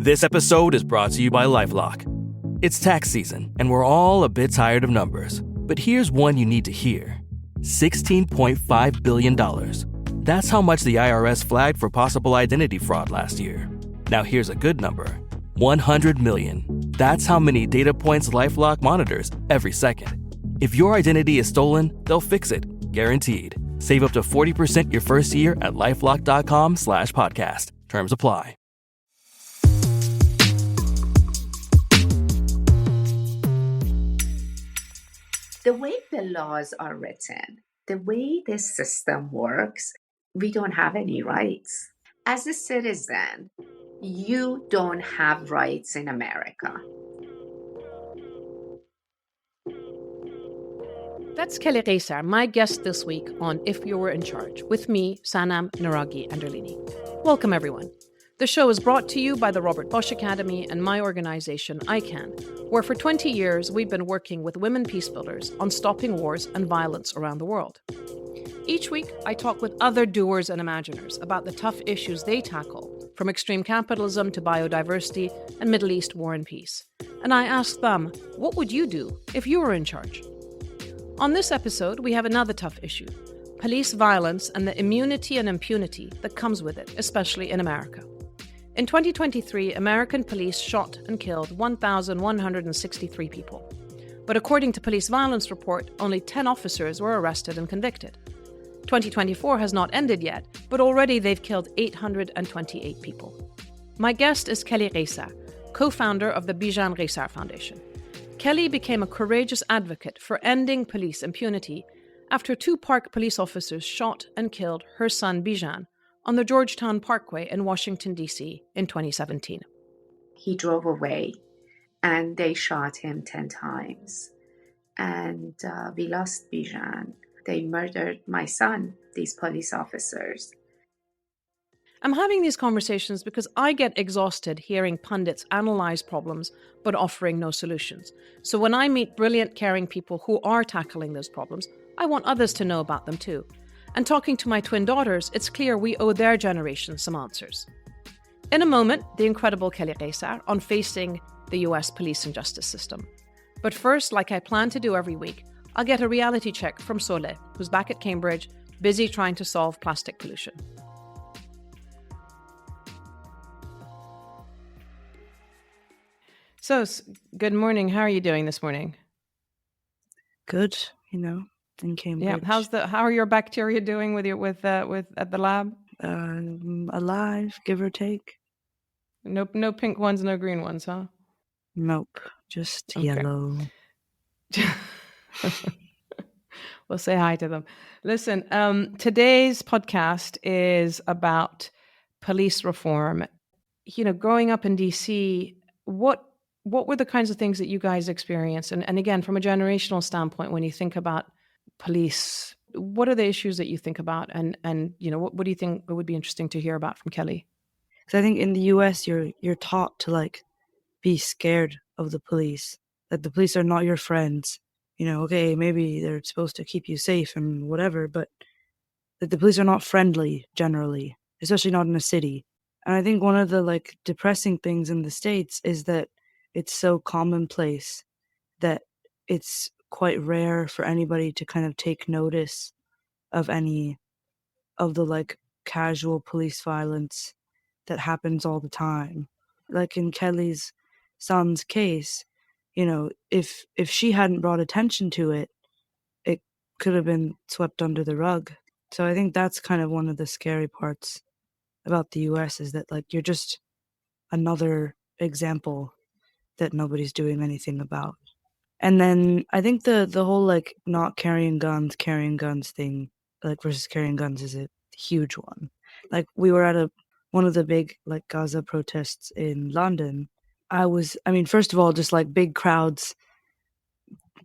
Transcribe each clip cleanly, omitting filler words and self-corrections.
This episode is brought to you by LifeLock. It's tax season, and we're all a bit tired of numbers. But here's one you need to hear. $16.5 billion. That's how much the IRS flagged for possible identity fraud last year. Now here's a good number. 100 million. That's how many data points LifeLock monitors every second. If your identity is stolen, they'll fix it. Guaranteed. Save up to 40% your first year at LifeLock.com/podcast. Terms apply. The way the laws are written, the way this system works, we don't have any rights. As a citizen, you don't have rights in America. That's Kelly Ghaisar, my guest this week on If You Were in Charge, with me, Sanam Naraghi Anderlini. Welcome, everyone. The show is brought to you by the Robert Bosch Academy and my organization, ICAN, where for 20 years we've been working with women peacebuilders on stopping wars and violence around the world. Each week, I talk with other doers and imaginers about the tough issues they tackle, from extreme capitalism to biodiversity and Middle East war and peace. And I ask them, what would you do if you were in charge? On this episode, we have another tough issue, police violence and the immunity and impunity that comes with it, especially in America. In 2023, American police shot and killed 1,163 people. But according to Police Violence Report, only 10 officers were arrested and convicted. 2024 has not ended yet, but already they've killed 828 people. My guest is Kelly Ghaisar, co-founder of the Bijan Ghaisar Foundation. Kelly became a courageous advocate for ending police impunity after 2 Park police officers shot and killed her son Bijan on the Georgetown Parkway in Washington, D.C. in 2017. He drove away and they shot him 10 times. And we lost Bijan. They murdered my son, these police officers. I'm having these conversations because I get exhausted hearing pundits analyze problems but offering no solutions. So when I meet brilliant, caring people who are tackling those problems, I want others to know about them too. And talking to my twin daughters, it's clear we owe their generation some answers. In a moment, the incredible Kelly Ghaisar on facing the US police and justice system. But first, like I plan to do every week, I'll get a reality check from Sole, who's back at Cambridge, busy trying to solve plastic pollution. So, good morning. How are you doing this morning? Good, in Cambridge. Yeah. How are your bacteria doing with at the lab? Alive, give or take. No pink ones, no green ones, huh? Nope, just yellow. We'll say hi to them. Listen, today's podcast is about police reform. Growing up in DC, what were the kinds of things that you guys experienced? And again, from a generational standpoint, when you think about police, what are the issues that you think about? And what do you think it would be interesting to hear about from Kelly? Because I think in the US, you're taught to be scared of the police. That the police are not your friends. Okay, maybe they're supposed to keep you safe and whatever, but that the police are not friendly generally, especially not in a city. And I think one of the depressing things in the States is that it's so commonplace that it's quite rare for anybody to kind of take notice of any of the casual police violence that happens all the time. Like in Kelly's son's case, if she hadn't brought attention to it, it could have been swept under the rug. So I think that's kind of one of the scary parts about the US is that you're just another example that nobody's doing anything about. And then I think the whole not carrying guns thing, versus carrying guns is a huge one. We were at one of the big Gaza protests in London. First of all, just big crowds.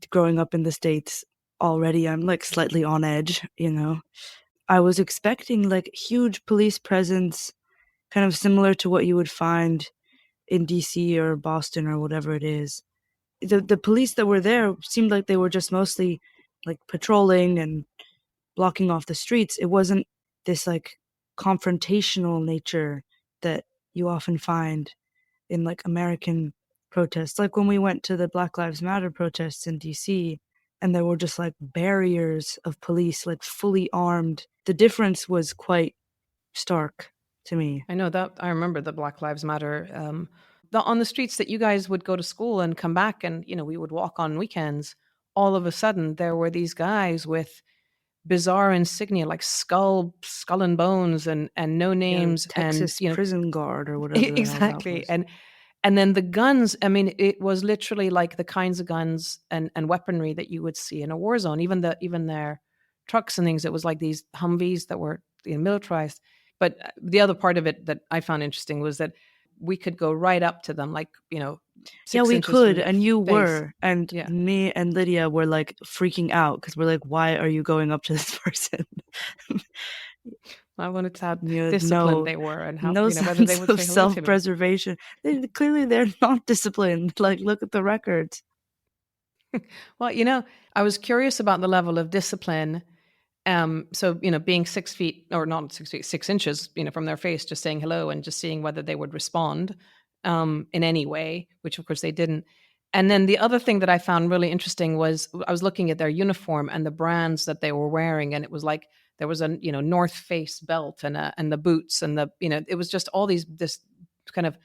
Growing up in the States already, I'm slightly on edge, I was expecting huge police presence, kind of similar to what you would find in DC or Boston or whatever it is. The police that were there seemed like they were just mostly patrolling and blocking off the streets. It wasn't this confrontational nature that you often find in like American protests. Like when we went to the Black Lives Matter protests in DC, and there were just like barriers of police, like fully armed. The difference was quite stark to me. I know that. I remember the Black Lives Matter. On the streets that you guys would go to school and come back, and we would walk on weekends. All of a sudden, there were these guys with bizarre insignia like skull and bones and no names, Texas and prison guard or whatever the hell that exactly. was. And then the guns, I mean, it was literally like the kinds of guns and weaponry that you would see in a war zone. Even their trucks and things, it was like these Humvees that were militarized. But the other part of it that I found interesting was that we could go right up to them, like, 6 we inches could, from their and you face. were, and Yeah. me and Lydia were like freaking out because we're like, why are you going up to this person? I wanted to have Yeah, disciplined they were, and how no whether they sense would of say hello to me. self-preservation. Clearly, they're not disciplined. Like, look at the records. Well, I was curious about the level of discipline. So, being 6 feet, or not 6 feet, 6 inches, from their face, just saying hello and just seeing whether they would respond in any way, which of course they didn't. And then the other thing that I found really interesting was I was looking at their uniform and the brands that they were wearing, and it was like there was a North Face belt and the boots and it was just all this kind of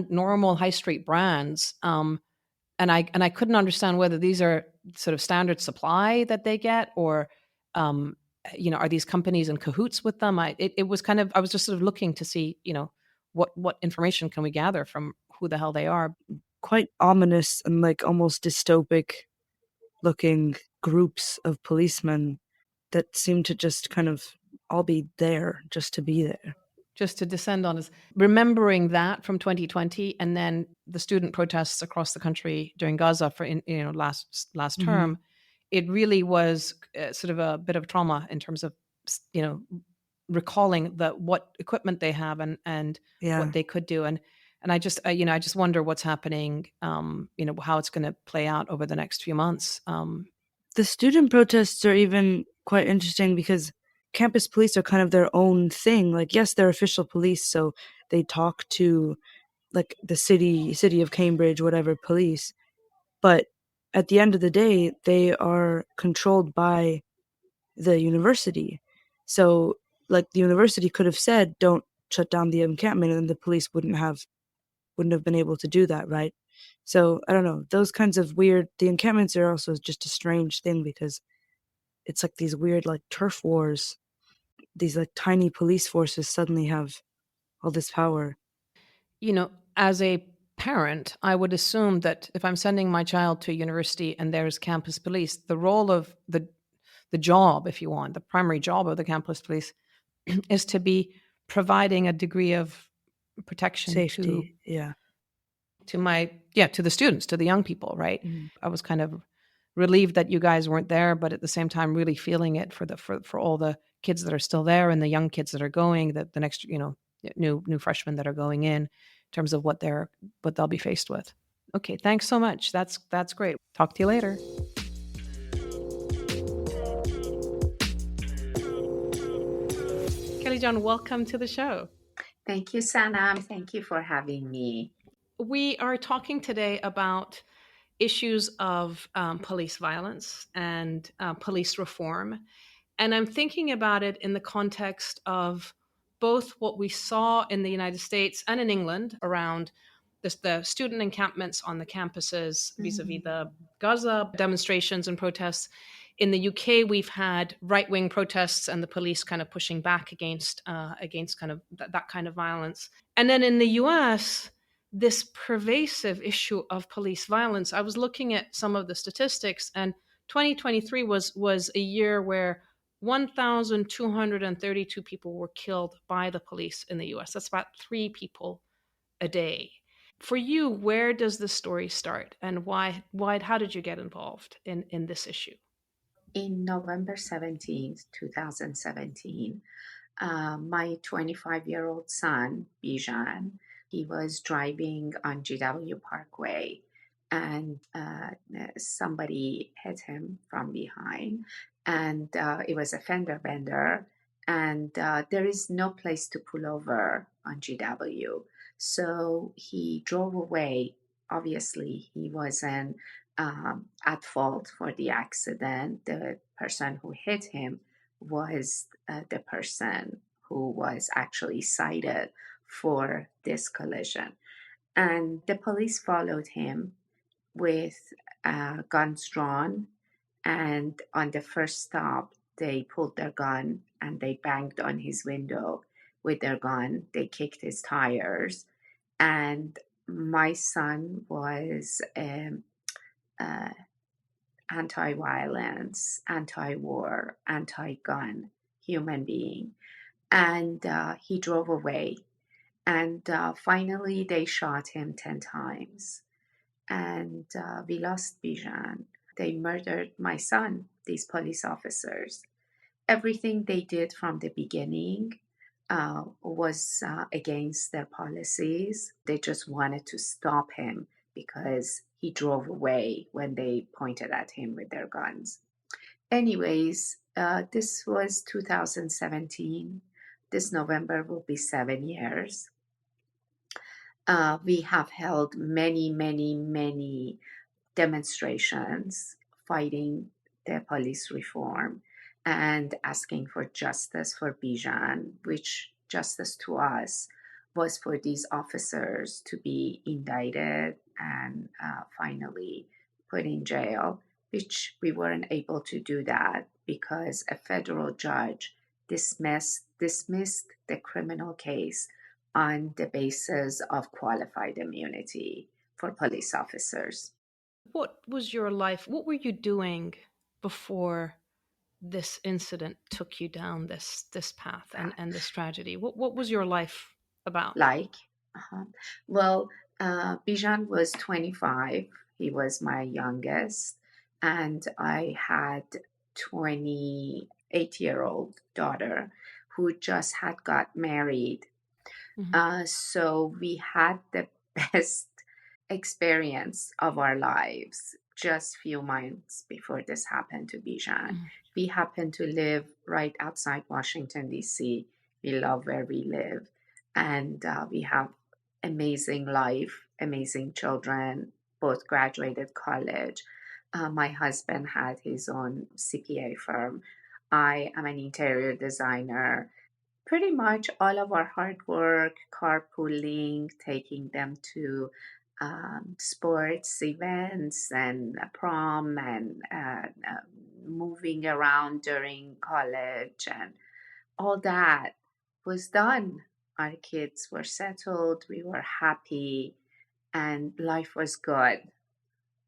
normal high street brands. And I couldn't understand whether these are sort of standard supply that they get, or are these companies in cahoots with them? It was kind of, I was just sort of looking to see, what information can we gather from who the hell they are. Quite ominous and like almost dystopic looking groups of policemen that seem to just kind of all be there just to be there. Just to descend on us, remembering that from 2020, and then the student protests across the country during Gaza for last term, it really was sort of a bit of trauma in terms of recalling what equipment they have and what they could do, and I just I just wonder what's happening, how it's going to play out over the next few months. The student protests are even quite interesting because campus police are kind of their own thing. Like, yes, they're official police, so they talk to like the city of Cambridge, whatever police. But at the end of the day, they are controlled by the university. So like the university could have said, don't shut down the encampment, and the police wouldn't have been able to do that, right? So I don't know, those kinds of weird, the encampments are also just a strange thing because it's like these weird like turf wars. These like tiny police forces suddenly have all this power. As a parent, I would assume that if I'm sending my child to university and there's campus police, the role of the job, if you want, the primary job of the campus police is to be providing a degree of protection, Safety, to the students, to the young people, right? I was kind of relieved that you guys weren't there, but at the same time really feeling it for all the kids that are still there and the young kids that are going, the next new freshmen that are going in terms of what they'll be faced with. Okay, thanks so much. That's great. Talk to you later. Kelly John, welcome to the show. Thank you, Sanam. Thank you for having me. We are talking today about issues of police violence and police reform. And I'm thinking about it in the context of both what we saw in the United States and in England around the student encampments on the campuses vis-a-vis the Gaza demonstrations and protests. In the UK, we've had right-wing protests and the police kind of pushing back against kind of that kind of violence. And then in the US, this pervasive issue of police violence. I was looking at some of the statistics, and 2023 was a year where 1,232 people were killed by the police in the US. That's about 3 people a day. For you, where does this story start, and why? How did you get involved in this issue? In November 17th, 2017, my 25-year-old son, Bijan, he was driving on GW Parkway, and somebody hit him from behind, and it was a fender bender, and there is no place to pull over on GW. So he drove away. Obviously, he wasn't at fault for the accident. The person who hit him was the person who was actually cited for this collision. And the police followed him with guns drawn. And on the first stop, they pulled their gun and they banged on his window with their gun. They kicked his tires. And my son was uh, anti-violence, anti-war, anti-gun human being. And he drove away. And finally, they shot him 10 times. And we lost Bijan. They murdered my son, these police officers. Everything they did from the beginning was against their policies. They just wanted to stop him because he drove away when they pointed at him with their guns. Anyways, this was 2017. This November will be 7 years. We have held many, many, many demonstrations fighting the police reform and asking for justice for Bijan, which justice to us was for these officers to be indicted and finally put in jail, which we weren't able to do that because a federal judge dismissed the criminal case on the basis of qualified immunity for police officers. What was your life? What were you doing before this incident took you down this path and this tragedy? What was your life about? Like, uh-huh. Well, Bijan was 25. He was my youngest, and I had 28-year-old daughter who just had got married. So we had the best experience of our lives just few months before this happened to Bijan. We happen to live right outside Washington, D.C. We love where we live. And we have amazing life, amazing children, both graduated college. My husband had his own CPA firm. I am an interior designer. Pretty much all of our hard work, carpooling, taking them to sports events and prom and moving around during college and all that was done. Our kids were settled, we were happy, and life was good.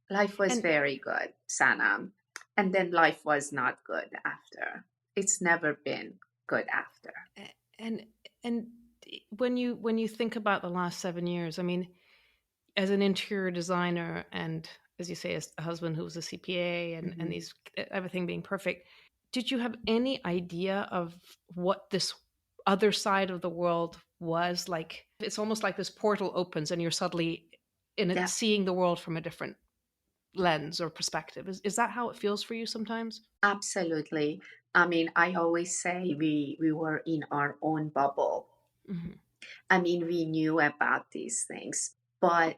Life was very good, Sanam. And then life was not good after. It's never been good after. And when you think about the last 7 years, I mean, as an interior designer and, as you say, as a husband who was a CPA and these everything being perfect, did you have any idea of what this other side of the world was like? It's almost like this portal opens and you're suddenly in it, seeing the world from a different lens or perspective. Is that how it feels for you sometimes? Absolutely. I mean, I always say we were in our own bubble. I mean, we knew about these things, but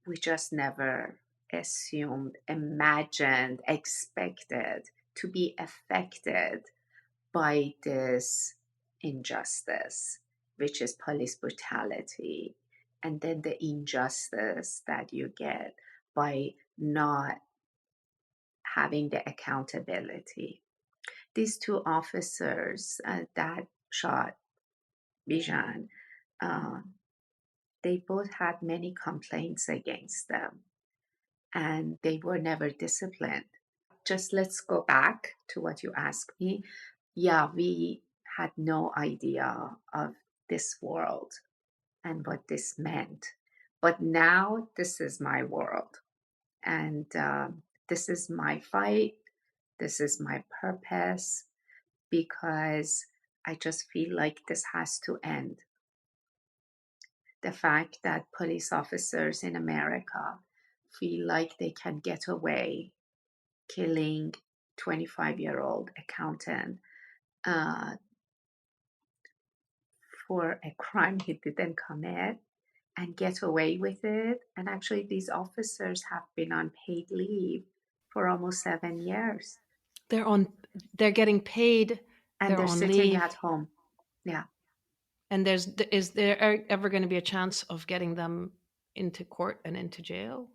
we just never assumed, imagined, expected to be affected by this injustice, which is police brutality, and then the injustice that you get by not having the accountability. These two officers that shot Bijan, they both had many complaints against them, and they were never disciplined. Just let's go back to what you asked me. Yeah, we had no idea of this world and what this meant. But now this is my world. And this is my fight. This is my purpose, because I just feel like this has to end. The fact that police officers in America feel like they can get away killing 25-year-old accountant for a crime he didn't commit and get away with it. And actually, these officers have been on paid leave for almost 7 years. They're getting paid. And They're they're on sitting leave. at home. Yeah. And is there ever going to be a chance of getting them into court and into jail?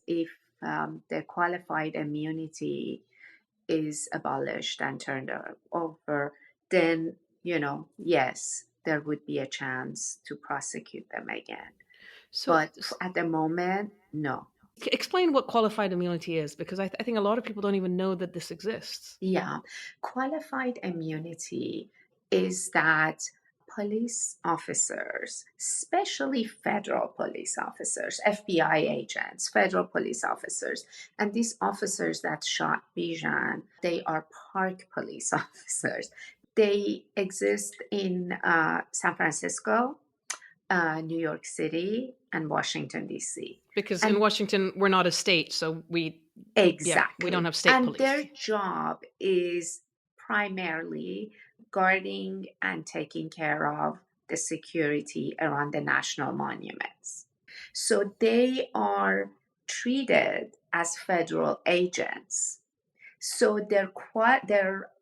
If the qualified immunity is abolished and turned over, then, yes, there would be a chance to prosecute them again. But at the moment, no. Explain what qualified immunity is, because I think a lot of people don't even know that this exists. Yeah. Qualified immunity is that police officers, especially federal police officers, FBI agents, federal police officers, and these officers that shot Bijan, they are park police officers. They exist in San Francisco, New York City, and Washington, D.C. Because in Washington, we're not a state, so we don't have state police. And their job is primarily guarding and taking care of the security around the national monuments. So they are treated as federal agents. So their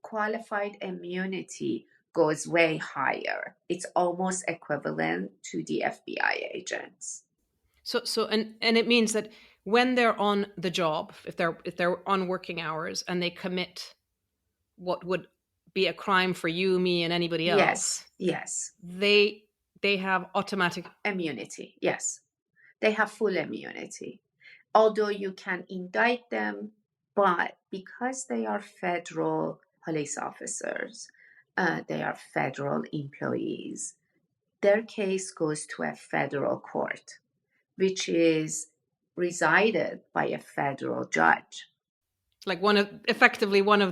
qualified immunity goes way higher. It's almost equivalent to the FBI agents. So and it means that when they're on the job, if they're on working hours and they commit what would be a crime for you, me, and anybody else, yes, they have automatic immunity. Yes, they have full immunity. Although you can indict them, but because they are federal police officers, they are federal employees, their case goes to a federal court, which is resided by a federal judge. Like one of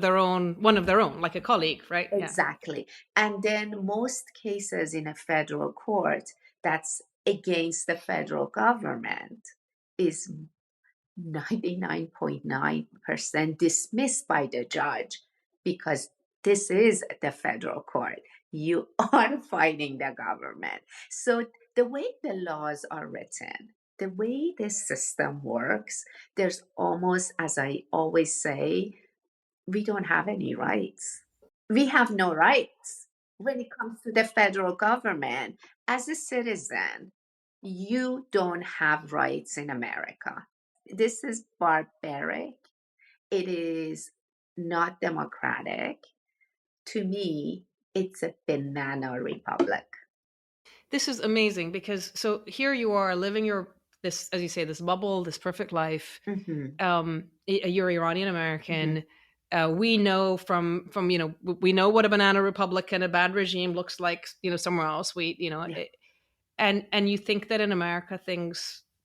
their own, like a colleague, right? Exactly. Yeah. And then most cases in a federal court that's against the federal government is 99.9% dismissed by the judge, because this is the federal court. You are fighting the government. So the way the laws are written, the way this system works, there's almost, as I always say, we don't have any rights. We have no rights when it comes to the federal government. As a citizen, you don't have rights in America. This is barbaric. It is not democratic. To me, it's a banana republic. This is amazing, because so here you are living this, as you say, this bubble, this perfect life. Mm-hmm. You're Iranian American. Mm-hmm. We know from we know what a banana republic and a bad regime looks like, somewhere else. And you think that in America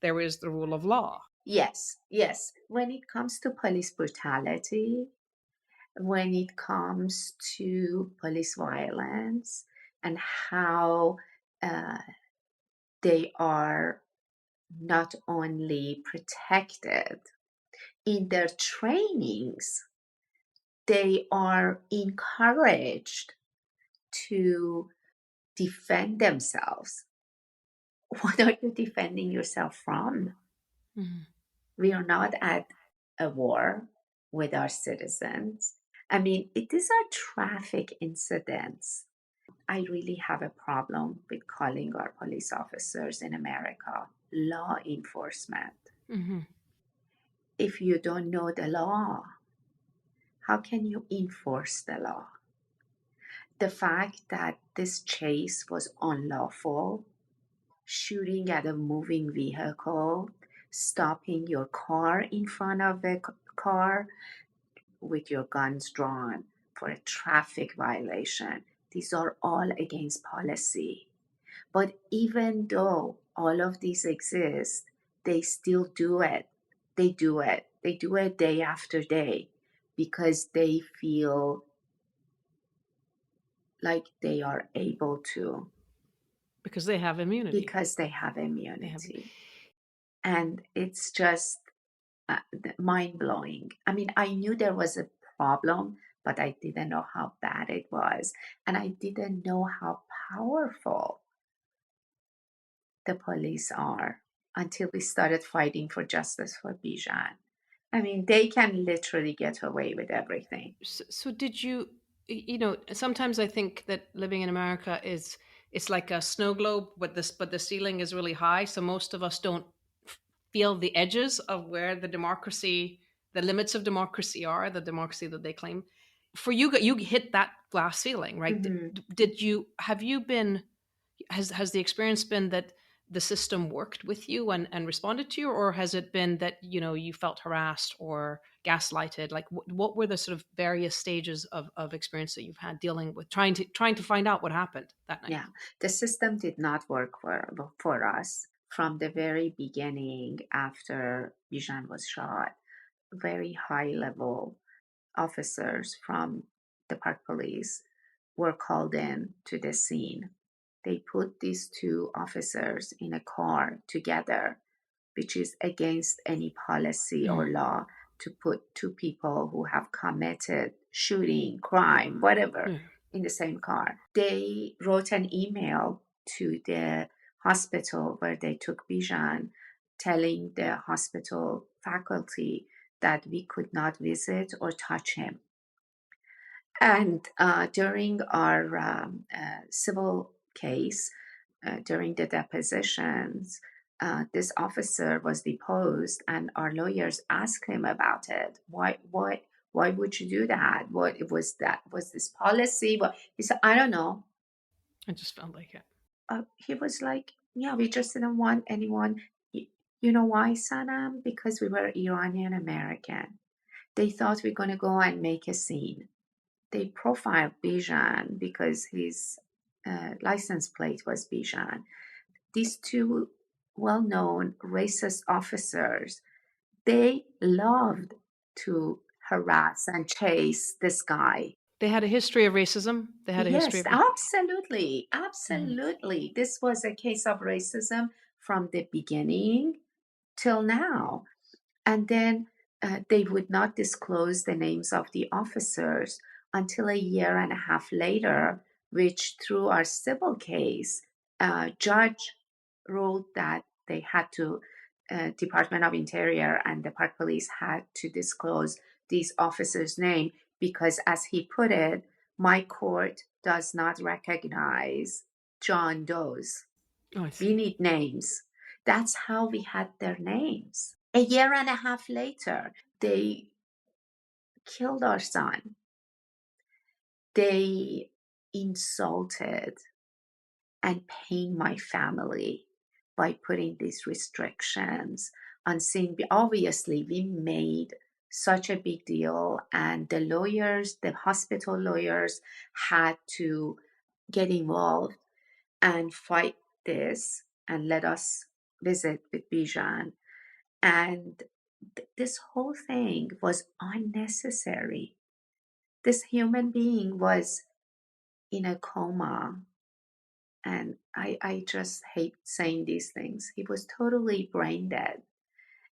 there is the rule of law. Yes. When it comes to police brutality, when it comes to police violence and how they are not only protected in their trainings, they are encouraged to defend themselves. What are you defending yourself from? Mm-hmm. We are not at a war with our citizens. I mean, these are traffic incidents. I really have a problem with calling our police officers in America law enforcement. Mm-hmm. If you don't know the law, how can you enforce the law? The fact that this chase was unlawful, shooting at a moving vehicle, stopping your car in front of a car with your guns drawn for a traffic violation, these are all against policy. But even though all of these exist, they still do it. They do it day after day because they feel like they are able to. Because they have immunity. And it's just mind-blowing. I mean, I knew there was a problem, but I didn't know how bad it was. And I didn't know how powerful the police are until we started fighting for justice for Bijan. I mean, they can literally get away with everything. So did you, sometimes I think that living in America is, it's like a snow globe, but the ceiling is really high. So most of us don't feel the edges of where the limits of democracy are, the democracy that they claim. For you, you hit that glass ceiling, right? Mhm. Have you been, has the experience been that the system worked with you and responded to you, or has it been that you felt harassed or gaslighted? Like what were the sort of various stages of experience that you've had dealing with trying to find out what happened that night? Yeah, the system did not work for us from the very beginning after Bijan was shot. Very high level officers from the park police were called in to the scene. They put these two officers in a car together, which is against any policy or law to put two people who have committed shooting, crime, whatever, Yeah. in the same car. They wrote an email to the hospital where they took Bijan, telling the hospital faculty that we could not visit or touch him. And during our civil case, during the depositions, this officer was deposed, and our lawyers asked him about it. Why would you do that? What was that? Was this policy? Well, he said, I don't know. I just felt like it. He was like, yeah, we just didn't want anyone. You know why, Sanam? Because we were Iranian American. They thought we are going to go and make a scene. They profiled Bijan because his license plate was Bijan. These two well-known racist officers, they loved to harass and chase this guy. They had a history of racism. They had a history Yes, of absolutely. Absolutely. This was a case of racism from the beginning till now. And then they would not disclose the names of the officers until a year and a half later, which through our civil case, judge ruled that they had to, Department of Interior and the Park Police had to disclose these officers' name because, as he put it, my court does not recognize John Doe's. Oh, I We see. need names. That's how we had their names. A year and a half later, they killed our son. They insulted and pained my family by putting these restrictions on seeing. Obviously, we made such a big deal, and the lawyers, the hospital lawyers, had to get involved and fight this and let us visit with Bijan. And this whole thing was unnecessary. This human being was in a coma. And I just hate saying these things. He was totally brain dead.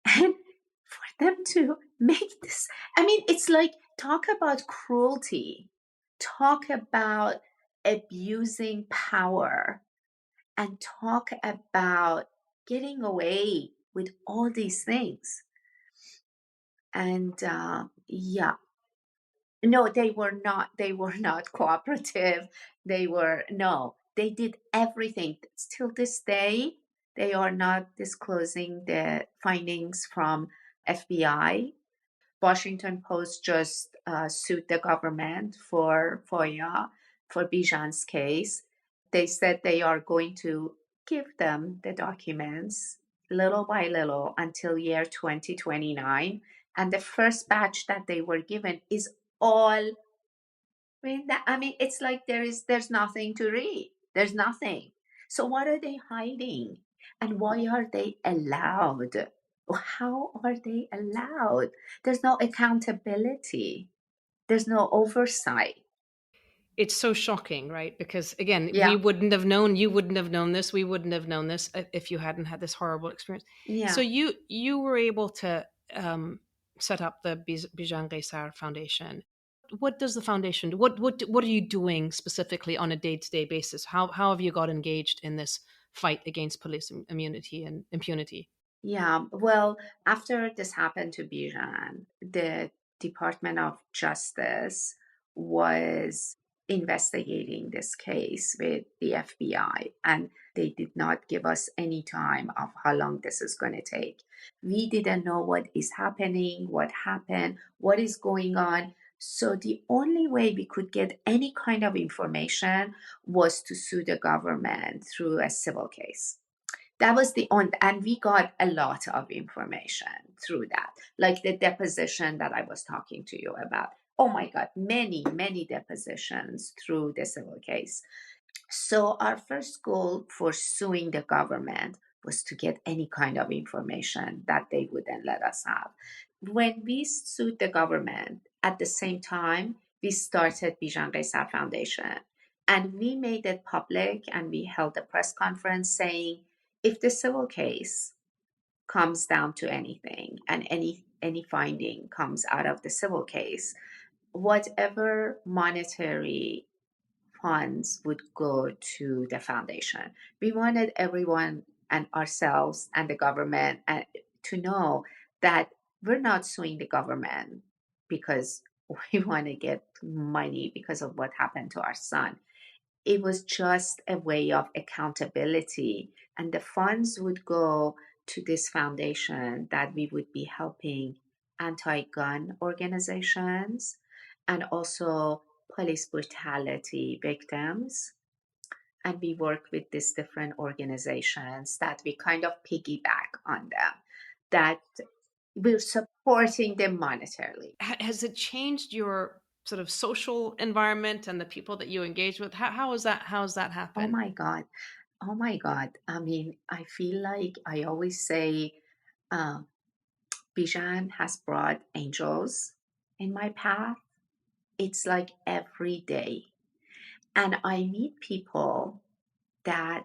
And for them to make this, I mean, it's like, talk about cruelty, talk about abusing power, and talk about getting away with all these things. And yeah, no, they were not. They were not cooperative. They did everything. Till this day, they are not disclosing the findings from FBI. Washington Post just sued the government for FOIA for Bijan's case. They said they are going to give them the documents little by little until year 2029. And the first batch that they were given is all, I mean, it's like there's nothing to read. There's nothing. So what are they hiding? And why are they allowed? How are they allowed? There's no accountability. There's no oversight. It's so shocking, right? Because again, we Yeah, wouldn't have known, you wouldn't have known this, we wouldn't have known this if you hadn't had this horrible experience. So yeah. you were able to set up the Bijan Ghaisar Foundation. What does the foundation do? What are you doing specifically on a day-to-day basis? How have you got engaged in this fight against police immunity and impunity? Yeah, well, after this happened to Bijan, the Department of Justice was investigating this case with the FBI, and they did not give us any time of how long this is going to take. We didn't know what is happening, what happened, what is going on. So the only way we could get any kind of information was to sue the government through a civil case. That was the only, and we got a lot of information through that, like the deposition that I was talking to you about. Oh my God, many, many depositions through the civil case. So our first goal for suing the government was to get any kind of information that they wouldn't let us have. When we sued the government, at the same time, we started Bijan Ghaisar Foundation. And we made it public and we held a press conference saying, if the civil case comes down to anything and any finding comes out of the civil case, whatever monetary funds would go to the foundation. We wanted everyone and ourselves and the government to know that we're not suing the government because we want to get money because of what happened to our son. It was just a way of accountability, and the funds would go to this foundation that we would be helping anti-gun organizations and also police brutality victims. And we work with these different organizations that we kind of piggyback on them, that we're supporting them monetarily. Has it changed your sort of social environment and the people that you engage with? How is that? How has that Oh happened? my God. Oh my God. I mean, I feel like I always say, uh, Bijan has brought angels in my path. It's like every day. And I meet people that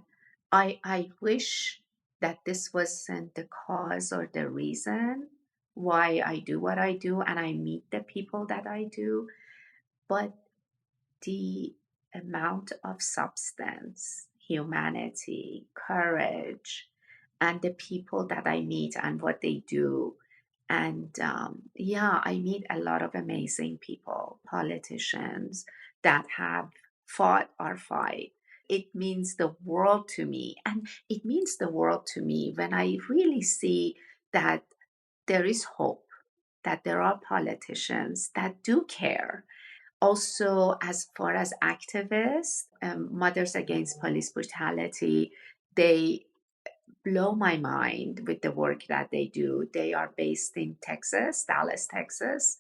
I wish that this wasn't the cause or the reason why I do what I do, and I meet the people that I do. But the amount of substance, humanity, courage, and the people that I meet and what they do. And yeah, I meet a lot of amazing people, politicians that have fought our fight. It means the world to me. And it means the world to me when I really see that there is hope, that there are politicians that do care. Also, as far as activists, Mothers Against Police Brutality, they blow my mind with the work that they do. They are based in Texas, Dallas, Texas.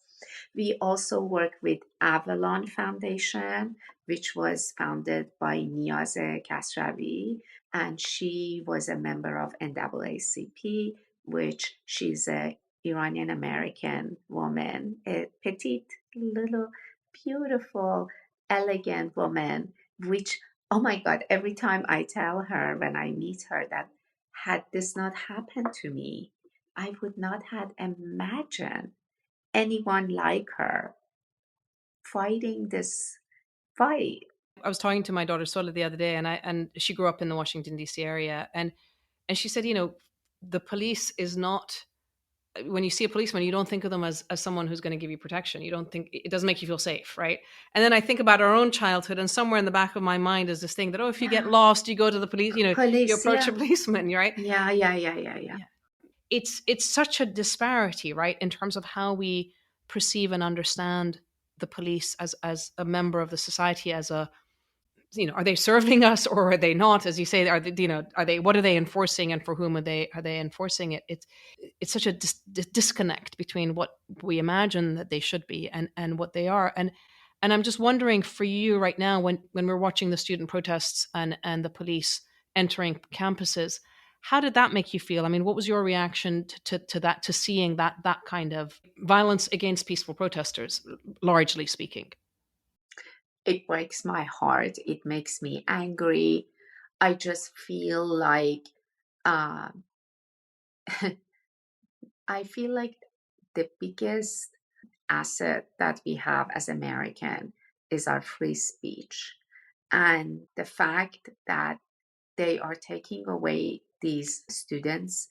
We also work with Avalon Foundation, which was founded by Niaze Kasravi, and she was a member of NAACP, which she's a Iranian American woman, a petite, little, beautiful, elegant woman, which, oh my God, every time I tell her when I meet her that had this not happened to me, I would not have imagined anyone like her fighting this fight. I was talking to my daughter Sola the other day, and she grew up in the Washington D.C. area, and she said, the police is not. When you see a policeman, you don't think of them as someone who's going to give you protection. You don't think it doesn't make you feel safe, right? And then I think about our own childhood, and somewhere in the back of my mind is this thing that, if you get Yeah, lost, you go to the police. You police. approach a Yeah, policeman, right? yeah. It's such a disparity, right, in terms of how we perceive and understand the police as a member of the society, as a, are they serving us or are they not? As you say, are they, what are they enforcing, and for whom are they enforcing it? It's such a disconnect between what we imagine that they should be and what they are. And I'm just wondering for you right now, when we're watching the student protests and the police entering campuses, how did that make you feel? I mean, what was your reaction to that, to seeing that kind of violence against peaceful protesters, largely speaking? It breaks my heart. It makes me angry. I just feel like uh, I feel like the biggest asset that we have as American is our free speech. And the fact that they are taking away these students'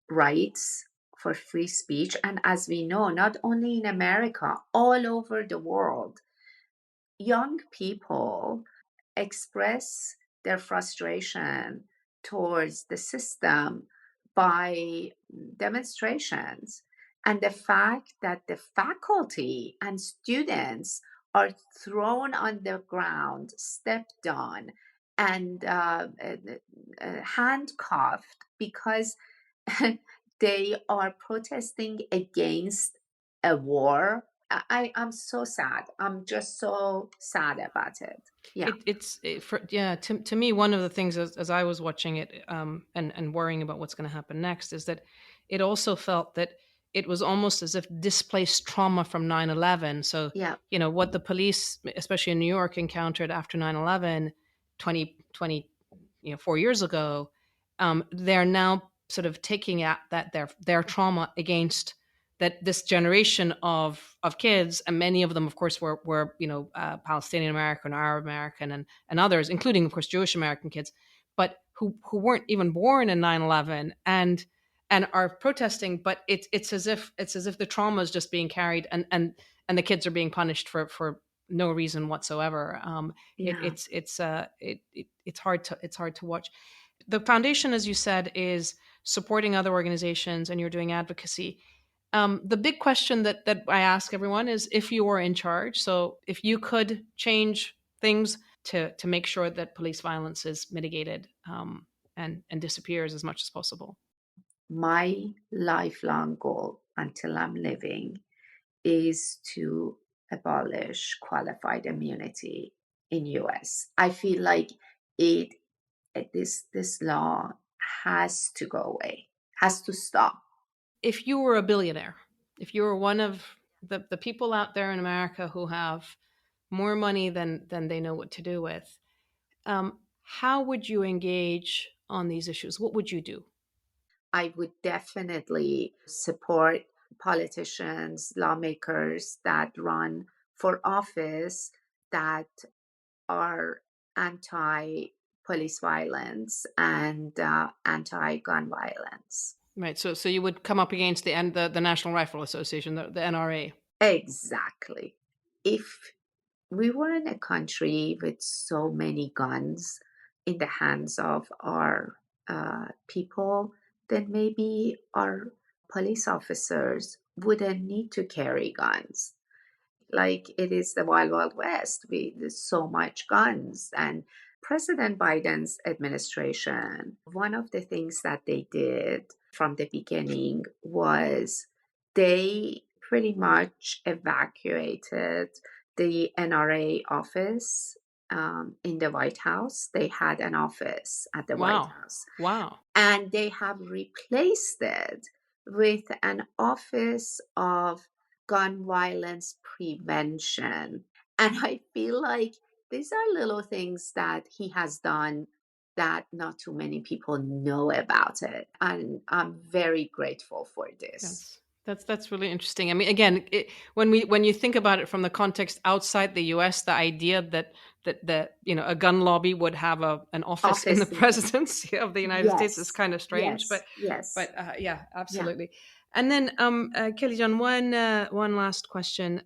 rights for free speech. And as we know, not only in America, all over the world, young people express their frustration towards the system by demonstrations. And the fact that the faculty and students are thrown on the ground, stepped on, and handcuffed because they are protesting against a war. I'm so sad. I'm just so sad about it. Yeah. To me, one of the things as I was watching it and worrying about what's going to happen next is that it also felt that it was almost as if displaced trauma from 9/11. So, Yeah. What the police, especially in New York, encountered after 9/11, 4 years ago, they're now sort of taking at that their trauma against that this generation of kids, and many of them, of course, were Palestinian American, Arab American, and others, including, of course, Jewish American kids, but who weren't even born in 9/11 and are protesting. But it's as if the trauma is just being carried, and the kids are being punished for no reason whatsoever. It's hard to watch. The foundation, as you said, is supporting other organizations, and you're doing advocacy. The big question that I ask everyone is, if you were in charge, so if you could change things to make sure that police violence is mitigated and disappears as much as possible. My lifelong goal until I'm living is to abolish qualified immunity in US. I feel like this law has to go away, has to stop. If you were a billionaire, if you were one of the people out there in America who have more money than they know what to do with, how would you engage on these issues? What would you do? I would definitely support politicians, lawmakers that run for office that are anti-police violence and anti-gun violence. Right. So you would come up against the National Rifle Association, the NRA. Exactly. If we were in a country with so many guns in the hands of our people, then maybe our police officers wouldn't need to carry guns. Like it is the Wild Wild West. There's so much guns. And President Biden's administration, one of the things that they did from the beginning was they pretty much evacuated the NRA office in the White House. They had an office at the White House. Wow. And they have replaced it with an office of gun violence prevention. And I feel like these are little things that he has done that not too many people know about it. And I'm very grateful for this. That's really interesting. I mean, again, when you think about it from the context outside the U.S., the idea that a gun lobby would have an office in the presidency of the United States is kind of strange. Yes. But yeah, absolutely. Yeah. And then Kelly John, one last question.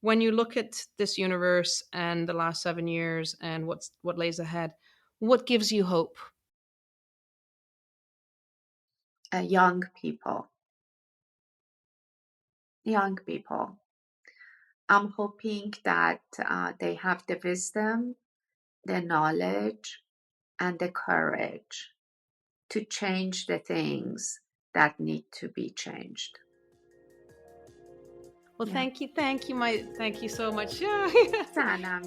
When you look at this universe and the last 7 years and what lays ahead, what gives you hope? Young people. Young people. I'm hoping that they have the wisdom, the knowledge, and the courage to change the things that need to be changed. Well, thank you so much. Yeah. Sanam.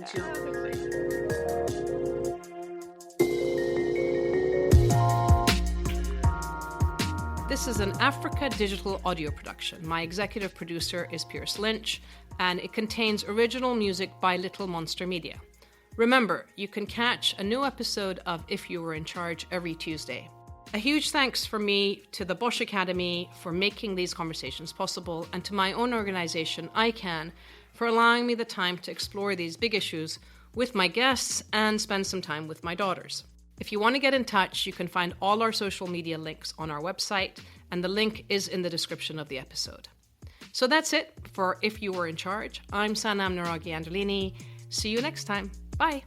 This is an Africa Digital audio production. My executive producer is Pearse Lynch, and it contains original music by Little Monster Media. Remember, you can catch a new episode of If You Were in Charge every Tuesday. A huge thanks from me to the Bosch Academy for making these conversations possible, and to my own organization, ICANN, for allowing me the time to explore these big issues with my guests and spend some time with my daughters. If you want to get in touch, you can find all our social media links on our website, and the link is in the description of the episode. So that's it for If You Were in Charge. I'm Sanam Naraghi Anderlini. See you next time. Bye.